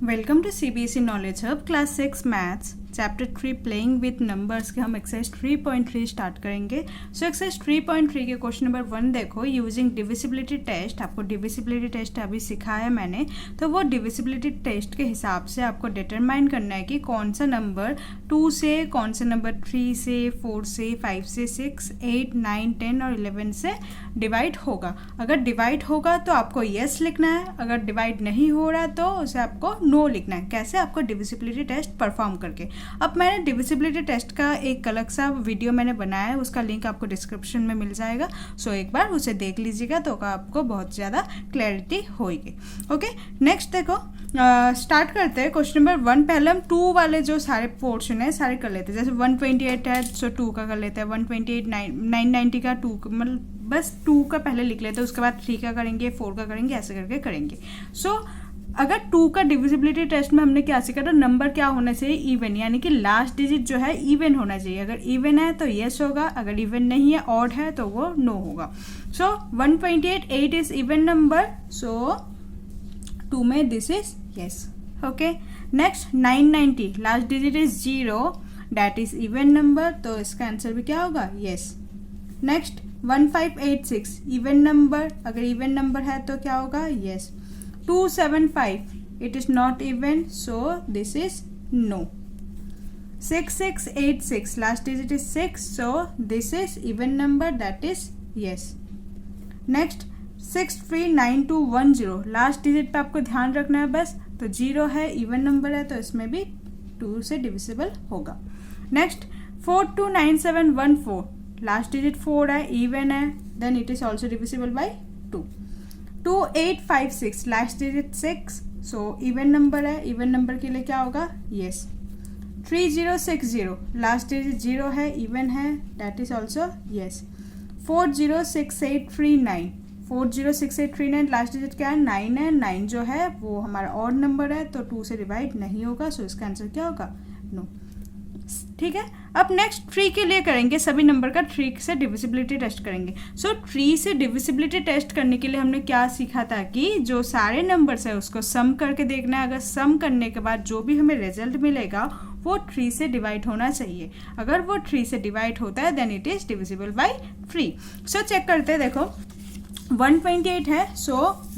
Welcome to CBSE knowledge hub class 6 maths chapter 3 playing with numbers के हम exercise 3.3 start करेंगे। So exercise 3.3 के question number 1 देखो, using divisibility test. आपको divisibility test अभी सिखाया मैंने, तो वो डिविजिबिलिटी टेस्ट के हिसाब से आपको डिटरमाइन करना है कि कौन सा नंबर 2 से, कौन सा नंबर 3 से, 4 से, 5 से, 6, 8, 9, 10 और 11 से डिवाइड होगा। अगर डिवाइड होगा तो आपको येस लिखना है, अगर डिवाइड नहीं हो रहा तो उसे आपको नो लिखना है। कैसे? आपको डिविजिबिलिटी टेस्ट परफॉर्म करके। अब मैंने डिविजिबिलिटी टेस्ट का एक अलग सा वीडियो मैंने बनाया है, उसका लिंक आपको डिस्क्रिप्शन में मिल जाएगा। सो एक बार उसे देख लीजिएगा तो आपको बहुत ज़्यादा क्लैरिटी होगी। ओके, नेक्स्ट देखो, स्टार्ट करते हैं क्वेश्चन नंबर 1। पहले हम 2 वाले जो सारे पोर्शन है सारे कर लेते हैं। जैसे 128 है सो 2 का कर लेते हैं, 128 990 का 2 मतलब बस 2 का पहले लिख लेते हैं, उसके बाद 3 का करेंगे, 4 का करेंगे, ऐसे करके करेंगे। सो अगर 2 का डिविजिबिलिटी टेस्ट में हमने क्या सीखा था, नंबर क्या होना चाहिए, इवन, यानी कि लास्ट डिजिट जो है इवन होना चाहिए। अगर इवन है तो येस होगा, अगर इवन नहीं है, ऑड है तो वो नो होगा। सो 128 8 इज इवन नंबर, सो 2 में this is yes. Okay, next 990 last digit is 0, that is even number, तो इसका आंसर भी क्या होगा, येस। नेक्स्ट 1586 इवन नंबर, अगर इवन नंबर है तो क्या होगा, yes. 275 it is not even, so this is no. 6686 last digit is 6, so this is even number, that is yes. Next 639210 last digit पे आपको ध्यान रखना है बस, तो 0 है, इवन नंबर है, तो इसमें भी 2 से डिविजिबल होगा। नेक्स्ट 429714 लास्ट डिजिट 4 है, इवन है, then it is also divisible by 2। 2856 last digit 6, so even number है, इवन नंबर के लिए क्या होगा, येस। 3060 लास्ट डिजिट 0 है, इवन है, that is also yes. 406839 last digit क्या है, 9 है, 9 जो है वो हमारा ऑड नंबर है, तो 2 से डिवाइड नहीं होगा, सो इसका आंसर क्या होगा, नो। ठीक है, अब नेक्स्ट 3 के लिए करेंगे, सभी नंबर का 3 से डिविजिबिलिटी टेस्ट करेंगे। सो 3 से डिविजिबिलिटी टेस्ट करने के लिए हमने क्या सीखा था कि जो सारे नंबर्स है उसको सम करके देखना है। अगर सम करने के बाद जो भी हमें रिजल्ट मिलेगा वो 3 से डिवाइड होना चाहिए। अगर वो 3 से डिवाइड होता है then it is divisible by 3। So check करते हैं, देखो 128 है, सो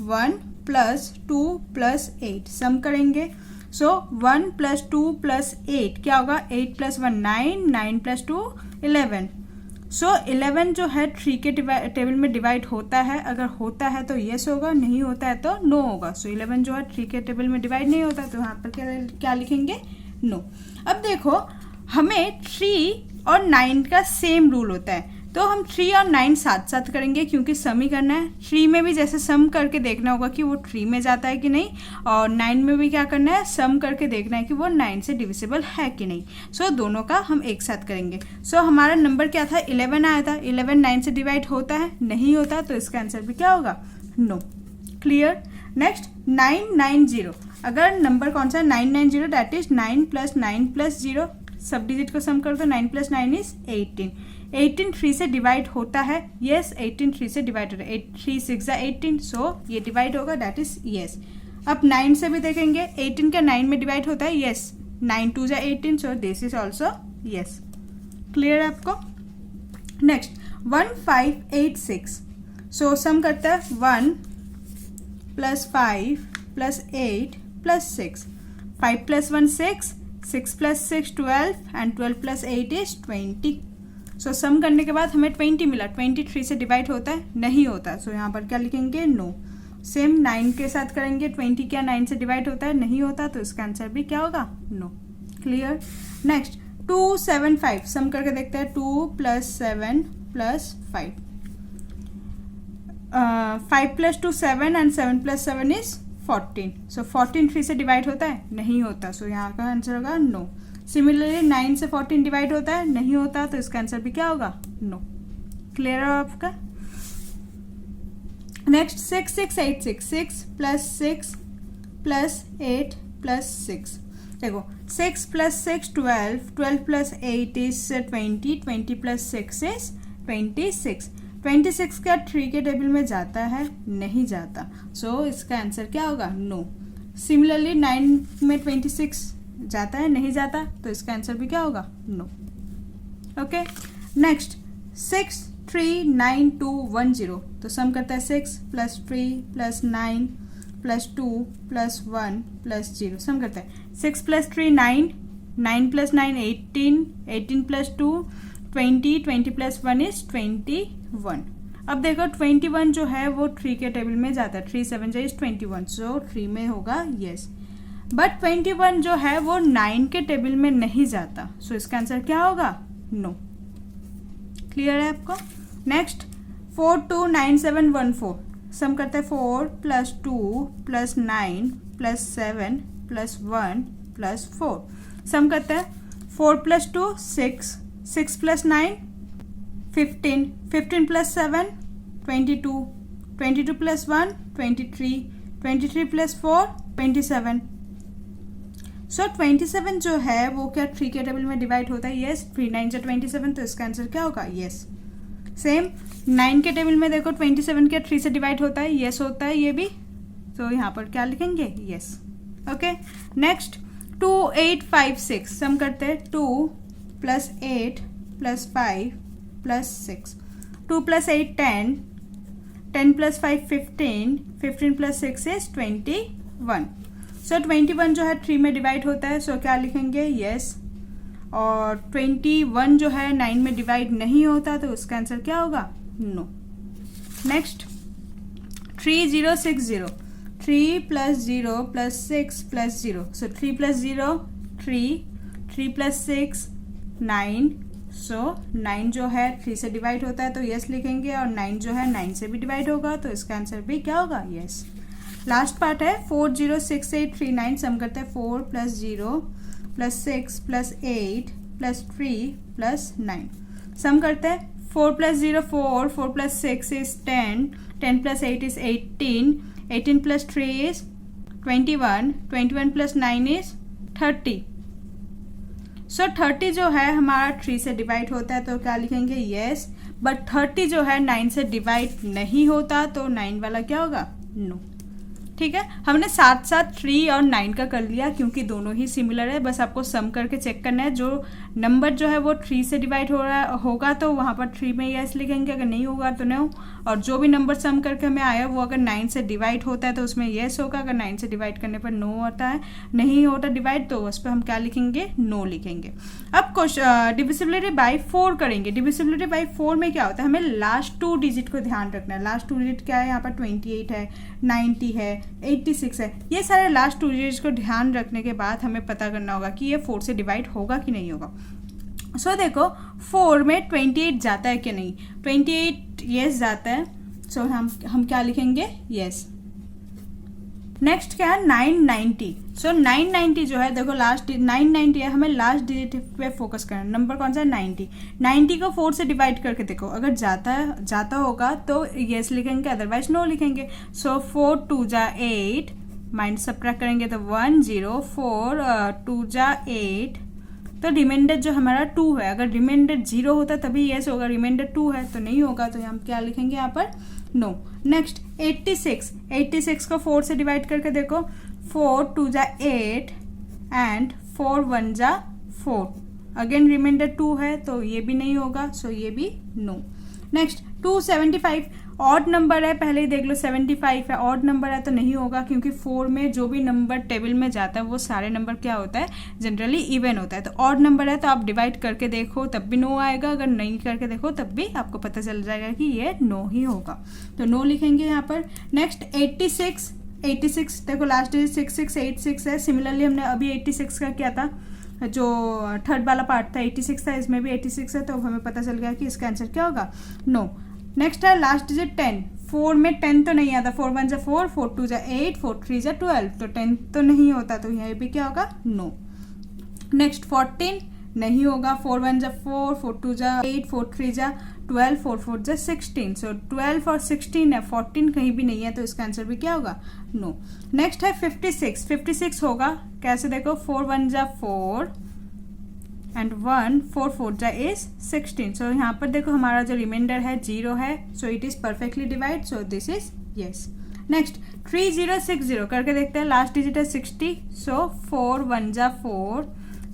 1 + 2 + 8 सम करेंगे। सो 1 + 2 + 8 क्या होगा, 8 + 1 9, 9 + 2 11। सो 11 जो है 3 के टेबल में डिवाइड होता है, अगर होता है तो येस होगा, नहीं होता है तो नो होगा। सो 11 जो है 3 के टेबल में डिवाइड नहीं होता, तो यहाँ पर क्या लिखेंगे, नो। अब देखो हमें 3 और 9 का सेम रूल होता है, तो हम 3 और 9 साथ साथ करेंगे क्योंकि सम ही करना है। 3 में भी जैसे सम करके देखना होगा कि वो 3 में जाता है कि नहीं, और 9 में भी क्या करना है, सम करके देखना है कि वो 9 से डिविजिबल है कि नहीं। सो दोनों का हम एक साथ करेंगे। सो हमारा नंबर क्या था, 11 आया था। 11 9 से डिवाइड होता है, नहीं होता, तो इसका आंसर भी क्या होगा, नो। क्लियर। नेक्स्ट 990, अगर नंबर कौन सा, 990 दैट इज 9 + 9 + 0, सब डिजिट को सम कर दो, 9 + 9 इज 18। 18 3 से डिवाइड होता है, येस, 18 3 से डिवाइड होता है, 3 6 18, सो ये डिवाइड होगा, दैट इज येस। अब 9 से भी देखेंगे, 18 का 9 में डिवाइड होता है, yes, 9 2 18, so this is also yes. Clear है आपको। नेक्स्ट 1586, सो सम करता है 1 + 5 + 8 + 6, 5 + 1 6, 6 + 6 12 एंड 12 + 8 इज 20। सो सम करने के बाद हमें 20 मिला। 20 3 से डिवाइड होता है, नहीं होता, सो यहाँ पर क्या लिखेंगे, नो। सेम 9 के साथ करेंगे, 20 क्या 9 से डिवाइड होता है, नहीं होता, तो इसका आंसर भी क्या होगा, नो। क्लियर। नेक्स्ट 275 सम करके देखते हैं, 2 + 7 + 5, 5 + 2 7 एंड 7 + 7 इज 14। सो 14 3 से डिवाइड होता है, नहीं होता, सो यहाँ का आंसर होगा नो। सिमिलरली 9 से 14 डिवाइड होता है, नहीं होता, तो इसका आंसर भी क्या होगा, नो। क्लियर है आपका। नेक्स्ट 6686 6 + 6 + 8 + 6, देखो 6 + 6 12, 12 + 8 इज 20, 20 + 6 इज 26। 26 का 3 के टेबल में जाता है, नहीं जाता, सो इसका आंसर क्या होगा, नो। सिमिलरली 9 में 26 जाता है, नहीं जाता, तो इसका आंसर भी क्या होगा? नो। ओके, नेक्स्ट 6 3 9 2 1 0, तो सम करता है 6 + 3 + 9 + 2 + 1 + 0, सम करता है 6 + 3 9, 9 + 9 18, 18 + 2 20, 20 + 1 is 21। अब देखो 21 जो है वो 3 के टेबल में जाता है, 3 7 इज 21, सो 3 में होगा येस। बट 21 जो है वो 9 के टेबल में नहीं जाता, सो इसका आंसर क्या होगा? नो। क्लियर है आपको? नेक्स्ट 4 2 9 7 1 4, सम करते हैं 4 + 2 + 9 + 7 + 1 + 4, सम करते हैं 4 + 2 6, 6 + 9 15, 15 + 7 22, 22 + 1 23, 23 + 4 27। सो 27 जो है वो क्या 3 के टेबल में डिवाइड होता है? येस। 3 9 जा 27, तो इसका आंसर क्या होगा? येस। सेम 9 के टेबल में देखो 27 क्या 3 से डिवाइड होता है? येस होता है ये भी, तो यहाँ पर क्या लिखेंगे? येस। ओके, नेक्स्ट 2 8 5 6, सम करते हैं 2 + 8 + 5 + 6, 2 + 8 10, 10 + 5 15, 15 + 6 is 21। सो 21 जो है 3 में डिवाइड होता है, सो क्या लिखेंगे? येस। और 21 जो है 9 में डिवाइड नहीं होता, तो उसका आंसर क्या होगा? नो। नेक्स्ट 3 0 6 0, 3 + 0 + 6 + 0, सो 3 + 0 3, 3 + 6 9, सो 9 जो है 3 से डिवाइड होता है, तो येस लिखेंगे, और 9 जो है 9 से भी डिवाइड होगा, तो इसका आंसर भी क्या होगा? येस। लास्ट पार्ट है 4 0 6 8 3 9, सम करते हैं 4 + 0 + 6 + 8 + 3 + 9, सम करते हैं 4 + 0 4, 4 + 6 is 10, 10 + 8 is 18, 18 + 3 is 21, 21 + 9 is 30। सो 30 जो है हमारा 3 से डिवाइड होता है, तो क्या लिखेंगे? येस। बट 30 जो है 9 से डिवाइड नहीं होता, तो 9 वाला क्या होगा? नो। ठीक है, हमने साथ साथ 3 और 9 का कर लिया क्योंकि दोनों ही सिमिलर है, बस आपको सम करके चेक करना है। जो नंबर जो है वो 3 से डिवाइड हो रहा होगा तो वहाँ पर 3 में येस लिखेंगे, अगर नहीं होगा तो नो। और जो भी नंबर सम करके हमें आया वो अगर 9 से डिवाइड होता है तो उसमें येस होगा, अगर 9 से डिवाइड करने पर नो होता है, नहीं होता डिवाइड, तो उस पर हम क्या लिखेंगे? नो लिखेंगे। अब क्वेश्चन डिविजिबिलिटी बाय 4 करेंगे। डिविजिबिलिटी बाय 4 में क्या होता है? हमें लास्ट 2 डिजिट को ध्यान रखना है। लास्ट 2 डिजिट क्या है? यहाँ पर 28 है, 90 है, 86 है, ये सारे लास्ट 2 डिजिट्स को ध्यान रखने के बाद हमें पता करना होगा कि ये 4 से डिवाइड होगा कि नहीं होगा। सो देखो 4 में 28 जाता है कि नहीं? 28 येस जाता है, सो हम क्या लिखेंगे? येस। नेक्स्ट क्या है? 990। सो 990 जो है देखो लास्ट 990 है, हमें लास्ट डिजिट पे फोकस करना है। नंबर कौन सा है? 90। 90 को 4 से डिवाइड करके देखो, अगर जाता होगा तो येस लिखेंगे, अदरवाइज नो लिखेंगे। सो 4 2 जा 8, माइंड सब्ट्रैक्ट करेंगे तो 1 0, 4 2 जा 8, तो रिमाइंडर जो हमारा 2 है, अगर रिमाइंडर 0 होता तभी येस होगा, रिमाइंडर 2 है तो नहीं होगा, तो हम क्या लिखेंगे यहाँ पर? नो। नेक्स्ट 86। 86 को 4 से डिवाइड करके देखो, 4 2 जा 8 एंड 4 1 जा 4, अगेन रिमाइंडर 2 है तो ये भी नहीं होगा, सो ये भी नो। नेक्स्ट 275 ऑड नंबर है, पहले ही देख लो 75 है, ऑड नंबर है तो नहीं होगा क्योंकि 4 में जो भी नंबर टेबल में जाता है वो सारे नंबर क्या होता है? जनरली इवन होता है। तो ऑड नंबर है तो आप डिवाइड करके देखो तब भी नो आएगा, अगर नहीं करके देखो तब भी आपको पता चल जाएगा कि ये नो ही होगा, तो नो लिखेंगे यहाँ पर। नेक्स्ट 86 देखो लास्ट डिजिट 6686 है, सिमिलरली हमने अभी 86 का किया था, जो थर्ड वाला पार्ट था 86 था, इसमें भी 86 है, तो हमें पता चल गया कि इसका आंसर क्या होगा? नो। नेक्स्ट है लास्ट डिजिट 10। 4 में 10 तो नहीं आता, 4 1 जा 4, 4 2 जा 8, 4 3 जा 12, तो 10 तो नहीं होता, तो यहाँ भी क्या होगा? नो। नेक्स्ट 14 नहीं होगा, 4 1 जा 4, 4 2 जा 8, 4 3 जा 12, 4 4 जा 16, सो 12 और 16 है, 14 कहीं भी नहीं है, तो इसका आंसर भी क्या होगा? नो। नेक्स्ट है 56। 56 होगा कैसे? देखो 4 1 जा 4 एंड 1 4 4 जा इज 16, सो यहाँ पर देखो हमारा जो रिमाइंडर है 0 है, so it is perfectly divide, so this is yes. Next 3060 करके देखते हैं, लास्ट डिजिट है 60, सो 4 1 जा 4,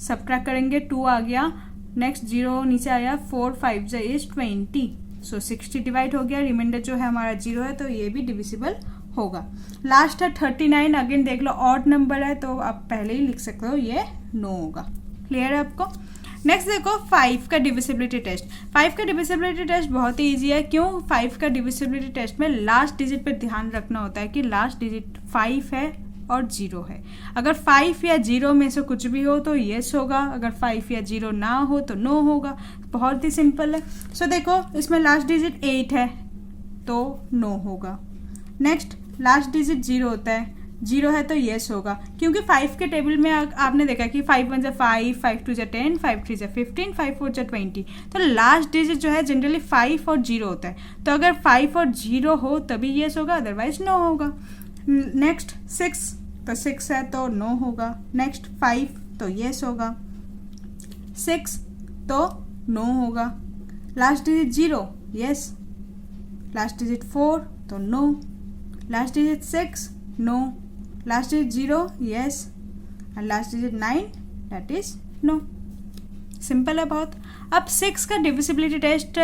सब्ट्रैक्ट करेंगे 2 आ गया, नेक्स्ट 0 नीचे आया, 4 5 जा इज 20, सो 60 डिवाइड हो गया, रिमाइंडर जो है हमारा 0 है तो ये भी डिविजिबल होगा। लास्ट है 39, अगेन देख लो ऑड नंबर है तो आप पहले ही लिख सकते हो ये नो होगा। क्लियर है आपको? नेक्स्ट देखो 5 का डिविजिबिलिटी टेस्ट। 5 का डिविजिबिलिटी टेस्ट बहुत ही ईजी है। क्यों? 5 का डिविजिबिलिटी टेस्ट में लास्ट डिजिट पे ध्यान रखना होता है कि लास्ट डिजिट 5 है और 0 है। अगर 5 या 0 में से कुछ भी हो तो येस होगा, अगर 5 या 0 ना हो तो नो होगा। बहुत ही सिंपल है। सो देखो इसमें लास्ट डिजिट 8 है तो नो होगा। नेक्स्ट लास्ट डिजिट 0 होता है, 0 है तो येस होगा, क्योंकि 5 के टेबल में आपने देखा कि 5 1 जा 5, 5 2 जा 10, 5 3 जा 15, 5 4 जा 20, तो लास्ट डिजिट जो है जनरली 5 और 0 होता है। तो अगर 5 और 0 हो तभी येस होगा, अदरवाइज नो होगा। नेक्स्ट 6, तो 6 है तो नो होगा। नेक्स्ट 5 तो येस होगा, 6 तो नो होगा। Last digit 0 yes, last digit 4 तो no, last digit 6 no, last digit 0 yes, and last digit 9 that is no. Simple है बहुत। अब 6 का डिविजिबिलिटी टेस्ट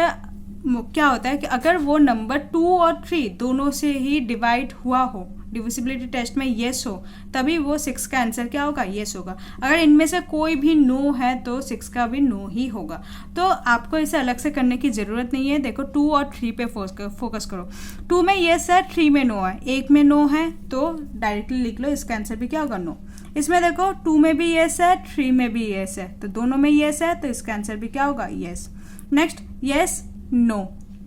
क्या होता है कि अगर वो नंबर 2 और 3 दोनों से ही डिवाइड हुआ हो, डिविजिबिलिटी टेस्ट में येस हो, तभी वो 6 का आंसर क्या होगा? येस होगा। अगर इनमें से कोई भी नो है तो 6 का भी नो ही होगा। तो आपको इसे अलग से करने की ज़रूरत नहीं है। देखो 2 और 3 पे फोकस करो। 2 में येस है, 3 में नो है, 1 में नो है तो डायरेक्टली लिख लो इसका आंसर भी क्या होगा? नो। इसमें देखो 2 में भी येस है, 3 में भी येस है, तो दोनों में येस है तो इसका आंसर भी क्या होगा? येस। नेक्स्ट येस नो,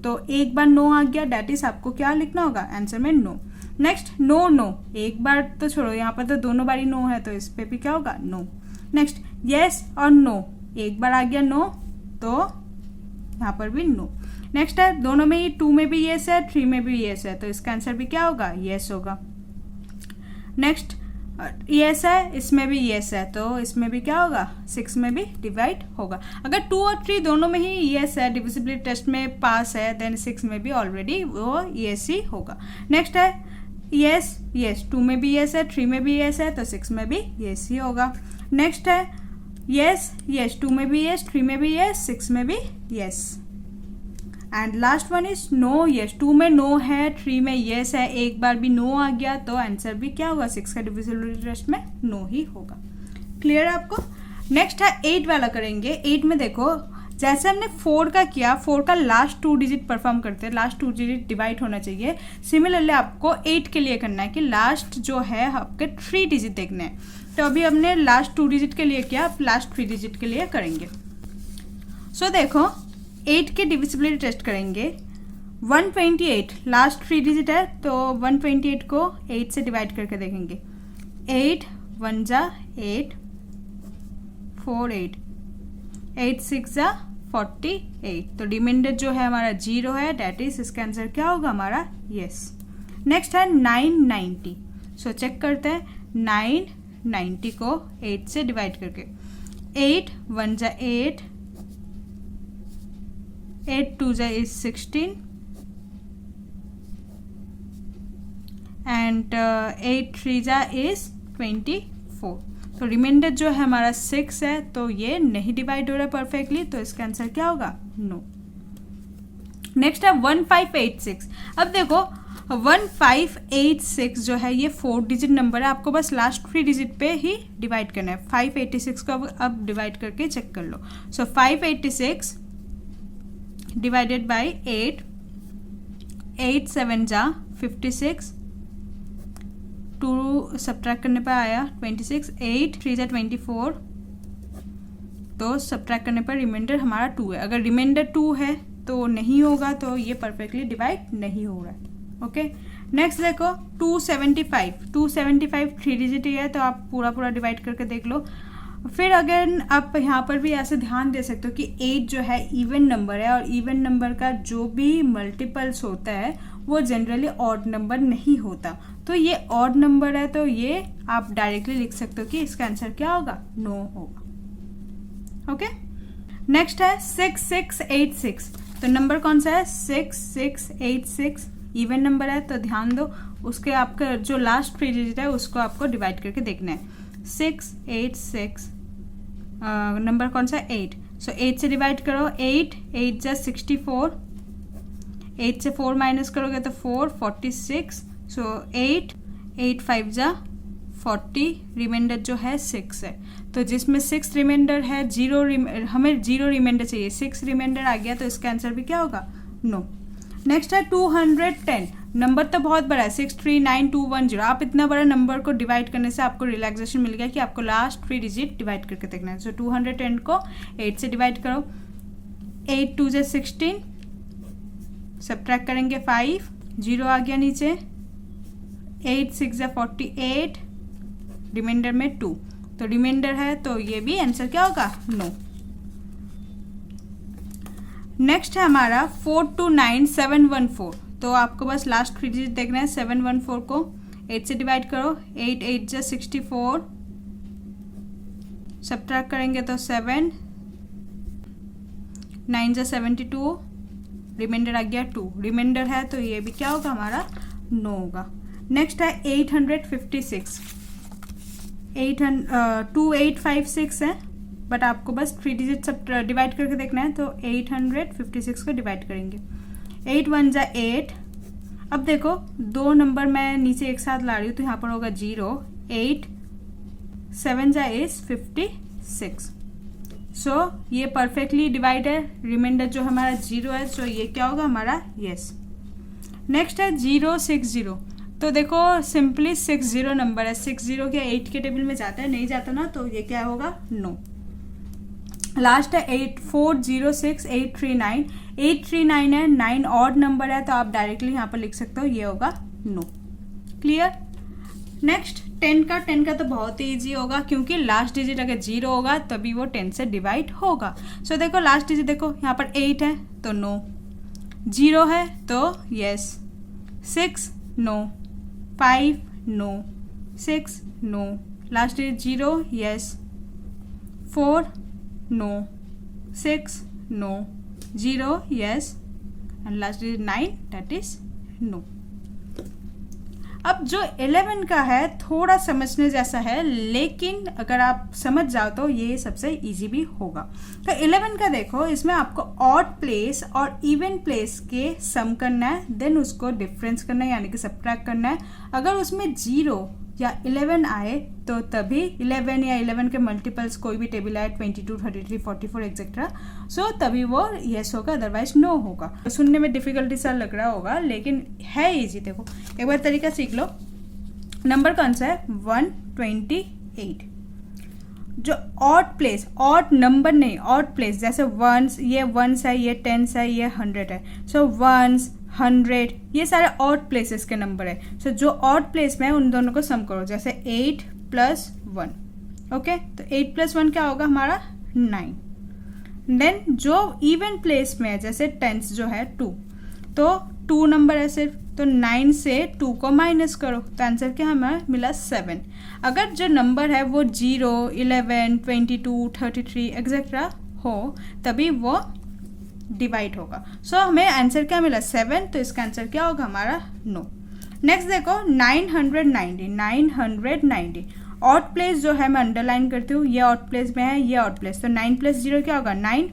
तो एक बार नो आ गया, डैट इज आपको क्या लिखना होगा आंसर में? नो। नेक्स्ट नो नो, एक बार तो छोड़ो, यहाँ पर तो दोनों बार ही नो है तो इस पे भी क्या होगा? नो। नेक्स्ट येस और नो, एक बार आ गया नो तो यहाँ पर भी नो। नेक्स्ट है दोनों में ही 2 में भी येस है, 3 में भी येस है, तो इसका आंसर भी क्या होगा? येस होगा। नेक्स्ट येस है, इसमें भी येस है, तो इसमें भी क्या होगा? 6 में भी डिवाइड होगा। अगर 2 और 3 दोनों में ही येस है, डिविजिबिलिटी टेस्ट में पास है, देन 6 में भी ऑलरेडी वो येस ही होगा। नेक्स्ट है येस येस, 2 में भी येस है, 3 में भी येस है, तो 6 में भी येस ही होगा। नेक्स्ट है येस येस, 2 में भी येस, 3 में भी येस, 6 में भी yes. And last one is no yes, 2 में नो है, 3 में येस है, एक बार भी नो आ गया तो आंसर भी क्या होगा? 6 का डिविजिबिलिटी टेस्ट में नो ही होगा। क्लियर है आपको? नेक्स्ट है 8 वाला करेंगे। 8 में देखो जैसे हमने 4 का किया, 4 का लास्ट 2 डिजिट परफॉर्म करते हैं, लास्ट 2 डिजिट डिवाइड होना चाहिए। सिमिलरली आपको 8 के लिए करना है कि लास्ट जो है आपके 3 डिजिट देखने हैं। तो अभी हमने लास्ट 2 डिजिट के लिए किया, अब लास्ट 3 डिजिट के लिए करेंगे। सो देखो 8 के डिविजिबिलिटी टेस्ट करेंगे। 128 लास्ट 3 डिजिट है तो 128 को 8 से डिवाइड करके देखेंगे। 8 1 जा 8, 4 8, 8 6 जा 48, तो रिमाइंडर जो है हमारा 0 है, डैट इज इसका आंसर क्या होगा हमारा? येस। नेक्स्ट है 990। सो चेक करते हैं 990 को 8 से डिवाइड करके। 8 1 जा 8, 8 2 जा is 16 and 8 3 जा is 24, तो रिमाइंडर जो है हमारा 6 है, तो ये नहीं डिवाइड हो रहा परफेक्टली, तो इसका आंसर क्या होगा? नो। नेक्स्ट है 1586। अब देखो 1586 जो है ये 4 डिजिट नंबर है, आपको बस लास्ट 3 डिजिट पे ही डिवाइड करना है। 586 को अब डिवाइड करके चेक कर लो। सो 586 डिवाइडेड बाई 8, 8 7 जा 56, 2 सब्ट्रैक्ट करने पर आया 26, 8 3 जा 24, तो सब्ट्रैक्ट करने पर रिमाइंडर हमारा 2 है। अगर रिमाइंडर 2 है तो नहीं होगा, तो ये परफेक्टली डिवाइड नहीं हो रहा है। ओके। नेक्स्ट देखो 275 3 डिजिट ही है, तो आप पूरा डिवाइड करके देख लो। फिर अगर आप यहाँ पर भी ऐसे ध्यान दे सकते हो कि 8 जो है इवन नंबर है, और इवन नंबर का जो भी मल्टीपल्स होता है वो जनरली ऑड नंबर नहीं होता, तो ये ऑड नंबर है, तो ये आप डायरेक्टली लिख सकते हो कि इसका आंसर क्या होगा? नो होगा। ओके। नेक्स्ट है 6686। तो नंबर कौन सा है? 6686। इवन नंबर है तो ध्यान दो उसके आपका जो लास्ट 3 डिजिट है उसको आपको डिवाइड करके देखना है। 6 8 6 नंबर कौन सा 8, सो 8 से डिवाइड करो 8 8 जा 64, 8 से 4 माइनस करोगे तो 4 46, सो 8 8 5 जा 40, रिमाइंडर जो है 6 है। तो जिसमें 6 रिमाइंडर है हमें 0 रिमाइंडर चाहिए, 6 रिमाइंडर आ गया तो इसका आंसर भी क्या होगा नो। नेक्स्ट है 210, नंबर तो बहुत बड़ा है 639210। आप इतना बड़ा नंबर को डिवाइड करने से आपको रिलैक्सेशन मिल गया कि आपको लास्ट 3 डिजिट डिवाइड करके देखना है। सो 210 को 8 से डिवाइड करो, 8 2 जा 16, सब्ट्रैक्ट करेंगे 5, 0 आ गया नीचे, 8 6 जा 48, रिमाइंडर में 2, तो रिमाइंडर है तो ये भी आंसर क्या होगा नो। नेक्स्ट है हमारा 429714, तो आपको बस लास्ट 3 डिजिट देखना है। 714 को 8 से डिवाइड करो, 8 8 जा 64, सब्ट्रैक्ट करेंगे तो 7, 9 जा 72, रिमाइंडर आ गया 2, रिमाइंडर है तो ये भी क्या होगा हमारा नो होगा। नेक्स्ट है 856, 2856 है बट आपको बस 3 डिजिट सब डिवाइड करके देखना है, तो 856 को डिवाइड करेंगे, 8 1 जा 8। अब देखो 2 नंबर मैं नीचे एक साथ ला रही हूँ तो यहाँ पर होगा 0, 8 7 जा 56, सो ये परफेक्टली डिवाइड है, रिमाइंडर जो हमारा 0 है, सो ये क्या होगा हमारा यस। नेक्स्ट है 060, तो देखो सिंपली 60 नंबर है, 60 क्या 8 के टेबल में जाता है, नहीं जाता ना, तो ये क्या होगा नो। लास्ट है 8406 839, 839 है, 9 ऑड नंबर है तो आप डायरेक्टली यहाँ पर लिख सकते हो, ये होगा नो। क्लियर। नेक्स्ट 10 का तो बहुत ही ईजी होगा क्योंकि लास्ट डिजिट अगर 0 होगा तभी वो 10 से डिवाइड होगा। सो देखो लास्ट डिजिट देखो यहाँ पर 8 है तो नो, 0 है तो yes, 6 no, 5 no, 6 no, last digit 0 yes, 4 no, 6 no, 0 yes, and last digit 9 that is no. अब जो 11 का है थोड़ा समझने जैसा है, लेकिन अगर आप समझ जाओ तो ये सबसे इजी भी होगा। तो 11 का देखो, इसमें आपको ऑड प्लेस और इवन प्लेस के सम करना है, देन उसको डिफरेंस करना है यानी कि सब्ट्रैक्ट करना है। अगर उसमें 0 या 11 आए तो तभी 11 या 11 के मल्टीपल्स कोई भी टेबल आए 22 33 44 एक्सेट्रा, सो तभी वो यस होगा, अदरवाइज नो होगा। तो सुनने में डिफिकल्टी सा लग रहा होगा लेकिन है इजी। देखो एक बार तरीका सीख लो। नंबर कौन सा है 128, जो ऑड प्लेस, ऑड नंबर नहीं ऑड प्लेस, जैसे वंस, ये वंस है, ये टेंस है, ये 100 है, सो वंस 100 ये सारे ऑड प्लेसेस के नंबर है। सो जो ऑड प्लेस में है उन दोनों को सम करो, जैसे 8 + 1, ओके, तो 8 + 1 क्या होगा हमारा 9। देन जो इवन प्लेस में है जैसे टेंस जो है 2, तो 2 नंबर है सिर्फ, तो 9 से 2 को माइनस करो तो आंसर क्या हमें मिला 7। अगर जो नंबर है वो 0 11 22 33 एक्सेट्रा हो तभी वो डिवाइड होगा। सो हमें आंसर क्या मिला 7, तो इसका आंसर क्या होगा हमारा नो। नेक्स्ट देखो 990 ऑड प्लेस जो है मैं अंडरलाइन करती हूँ, ये ऑड प्लेस में है, ये ऑड प्लेस, तो 9 + 0 क्या होगा 9,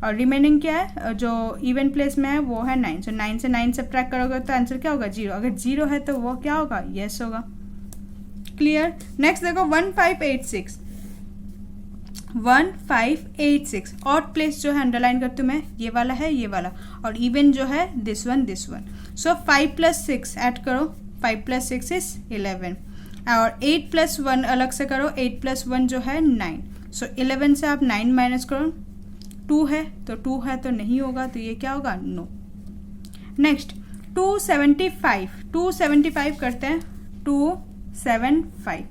और रिमेनिंग क्या है जो इवन प्लेस में है वो है 9, सो 9 से 9 सब्ट्रैक्ट करोगे तो आंसर क्या होगा 0, अगर 0 है तो वो क्या होगा यस होगा। क्लियर। नेक्स्ट देखो 1586 ऑड प्लेस जो है अंडरलाइन करती हूँ मैं, ये वाला है ये वाला, और इवन जो है दिस वन। सो 5 + 6 ऐड करो, 5 + 6 इज 11, और 8 + 1 अलग से करो, 8 + 1 जो है 9, सो 11 से आप 9 माइनस करो, 2 है तो नहीं होगा, तो ये क्या होगा नो। नेक्स्ट 275 करते हैं, 275,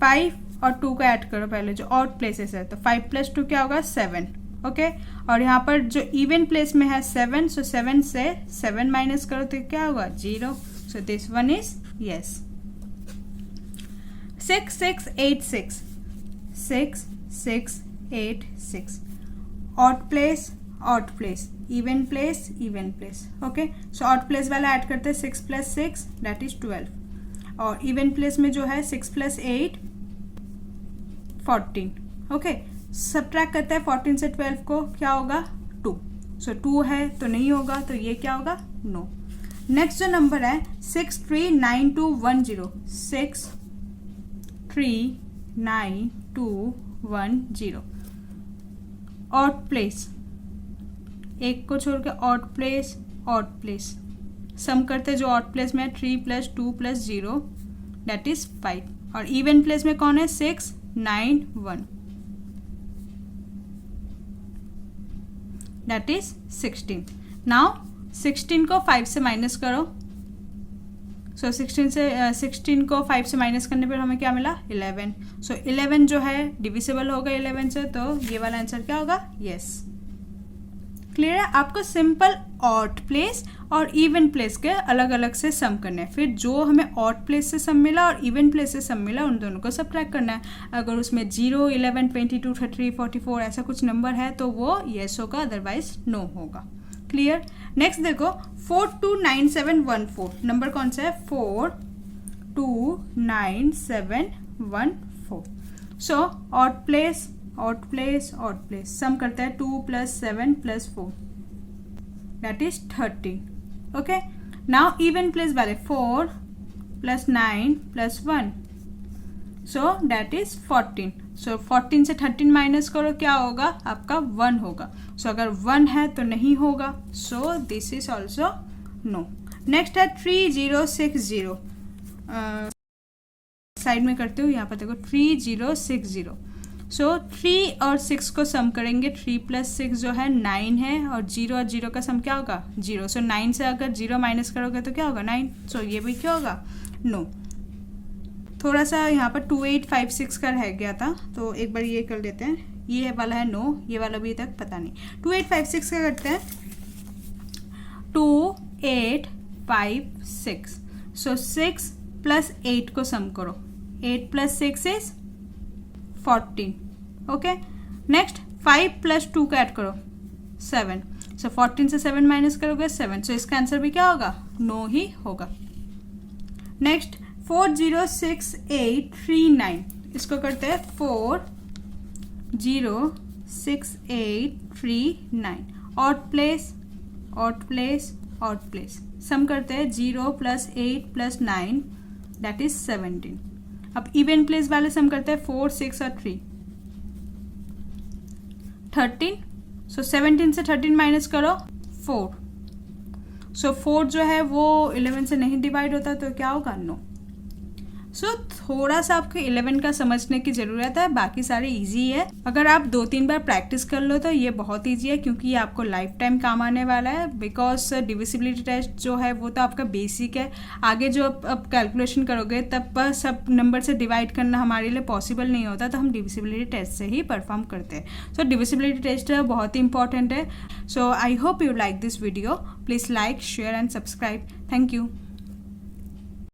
5 और 2 को ऐड करो पहले जो ऑड प्लेसेस है, तो 5 + 2 क्या होगा 7, ओके, और यहाँ पर जो इवन प्लेस में है 7, सो 7 से 7 माइनस करो तो क्या होगा 0, so this one is yes. 6686 odd place even place okay. So odd place वाला ऐड करते हैं 6 + 6 दैट इज 12 और इवन प्लेस में जो है 6 + 8 14 ओके। सब्ट्रैक्ट करते हैं 14 से 12 को, क्या होगा 2। सो 2 है तो नहीं होगा, तो ये क्या होगा नो। नेक्स्ट जो नंबर है 639210 639210 ऑड प्लेस, एक को छोड़ के ऑड प्लेस सम करते जो ऑड प्लेस में 3 + 2 + 0 दैट इज 5 और इवन प्लेस में कौन है 6 9 1 दैट इज 16। नाउ 16 को 5 से माइनस करो। सो 16 को 5 से माइनस करने पर हमें क्या मिला 11। सो 11 जो है डिविजिबल होगा 11 से, तो ये वाला आंसर क्या होगा यस। क्लियर है? आपको सिंपल ऑड प्लेस और इवन प्लेस के अलग अलग से सम करना है, फिर जो हमें ऑड प्लेस से सम मिला और इवन प्लेस से सम मिला उन दोनों को सबट्रैक्ट करना है। अगर उसमें 0 11 22 33 44 ऐसा कुछ नंबर है तो वो येस होगा, अदरवाइज नो होगा। क्लियर? नेक्स्ट देखो 429714 नंबर कौन सा है 429714। सो ऑड प्लेस सम करता है 2 + 7 + 4 that is 13 okay. Now even place वाले 4 + 9 + 1 सो दैट इज 14। सो 14 से 13 माइनस करो, क्या होगा आपका 1 होगा। सो अगर 1 है तो नहीं होगा, so this is also no. Next है 3060 साइड में करते हो, यहाँ पर देखो 3060। सो 3 और 6 को सम करेंगे, 3 + 6 जो है 9 है और 0 और 0 का सम क्या होगा 0। सो 9 से अगर 0 माइनस करोगे तो क्या होगा 9। सो ये भी क्या होगा नो। थोड़ा सा यहाँ पर 2856 का रह गया था, तो एक बार ये कर लेते हैं। ये वाला है नो, ये वाला भी तक पता नहीं। 2856 का करते हैं 2856। सो 6 + 8 को सम करो, 8 + 6 इज 14 ओके। नेक्स्ट 5 + 2 का ऐड करो 7। सो 14 से 7 माइनस करोगे 7। सो इसका आंसर भी क्या होगा नो ही होगा। नेक्स्ट 406839 इसको करते हैं 406839 ऑड प्लेस सम करते हैं 0 + 8 + 9 दैट इज 17। अब इवन प्लेस वाले सम करते हैं 4 6 और 3 13। सो 17 से 13 माइनस करो 4। सो 4 जो है वो 11 से नहीं डिवाइड होता, तो क्या होगा नो। सो थोड़ा सा आपको 11 का समझने की ज़रूरत है, बाकी सारे इजी है। अगर आप 2-3 बार प्रैक्टिस कर लो तो ये बहुत इजी है, क्योंकि ये आपको लाइफ टाइम काम आने वाला है। बिकॉज डिविजिबिलिटी टेस्ट जो है वो तो आपका बेसिक है, आगे जो अब कैलकुलेशन करोगे तब सब नंबर से डिवाइड करना हमारे लिए पॉसिबल नहीं होता, तो हम डिविजिबिलिटी टेस्ट से ही परफॉर्म करते हैं। सो डिविजिबिलिटी टेस्ट बहुत ही इंपॉर्टेंट है। So I hope you like this video. Please like share and subscribe. Thank you.